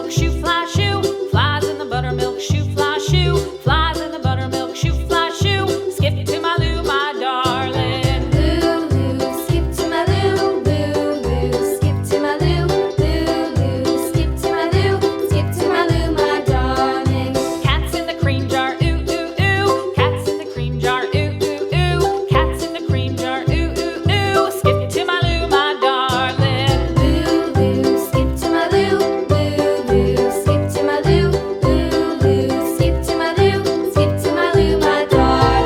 buttermilk shoe, fly shoe. Flies in the buttermilk shoe, fly shoe. Flies in the buttermilk shoe, fly shoe. Skip to my Lou, my darling. Lou, skip to my Lou, Lou, skip to my Lou, Lou, skip to my Lou, skip to my Lou, my darling. Cats in the cream jar, ooh, ooh, ooh. Cats in the cream jar, ooh, ooh, ooh. Cats in the cream jar, ooh, ooh, ooh. Skip to my Lou, my darling. Lou, skip to my Lou, Lou, skip to my Lou, Lou, skip to my Lou, skip to my Lou, my darling.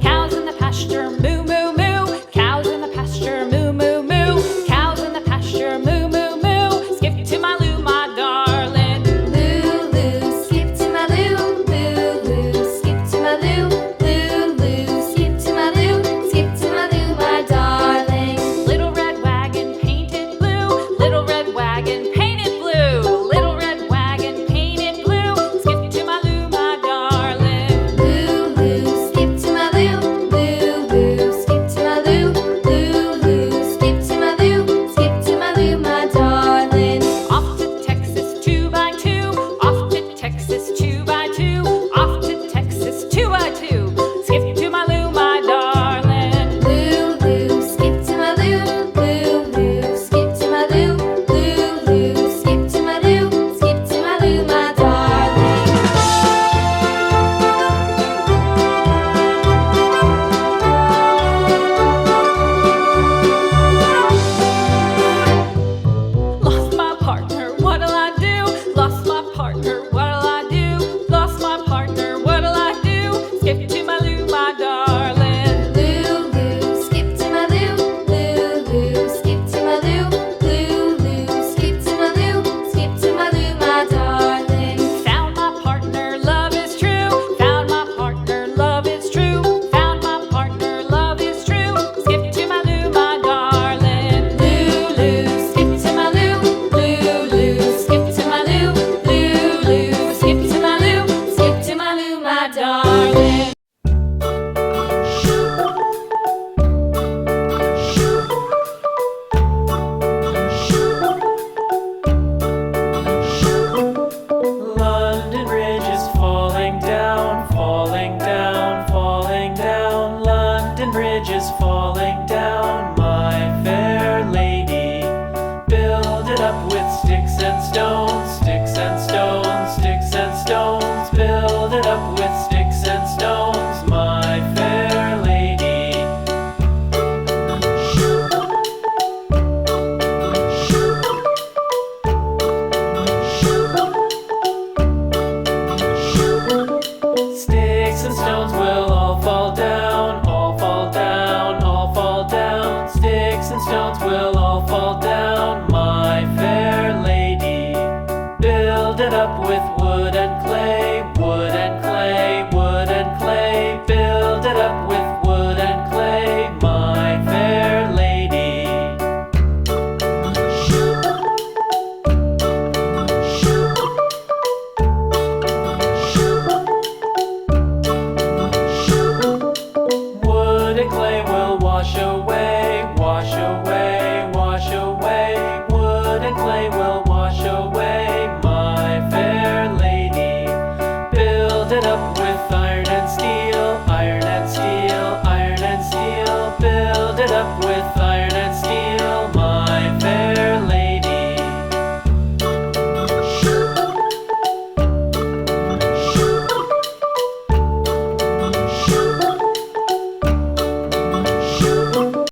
Cows in the pasture, moo, moo, moo. Cows in the pasture, moo, moo, moo. Cows in the pasture, moo, moo, moo. Skip to my Lou, my darling. Lou, skip to my Lou, Lou, skip to my Lou, Lou, skip to my Lou, skip to my Lou, my darling. Little red wagon painted blue. Little red wagon painted blue. Little red wagon painted blue. Skip to my Lou, my darling. Lou, skip to my Lou, Lou, skip to my Lou, Lou, skip to my Lou, skip to my Lou, my darling. Off to Texas 2x2. Off to Texas 2x2. Off to Texas 2x2. Skip to my Lou, my darling. Lou, skip to my Lou, Lou, skip to my Lou, Lou, skip to my Lou, skip to my Lou, my darling. Lost my partner, what'll I do? Lost my partner, what'll I do? Lost my partner, what'll I do? Skip to my Lou, my darling. Lou, skip to my Lou, Lou, skip to my Lou, Lou, skip to my Lou, skip to my Lou, my darling. Found my partner, love is true. Found my partner, love is true. Found my partner, love is true. Skip to my Lou, my darling. Lou, skip to my Lou, Lou, skip to my Lou, Lou, skip to my Lou, skip to my Lou, my darling.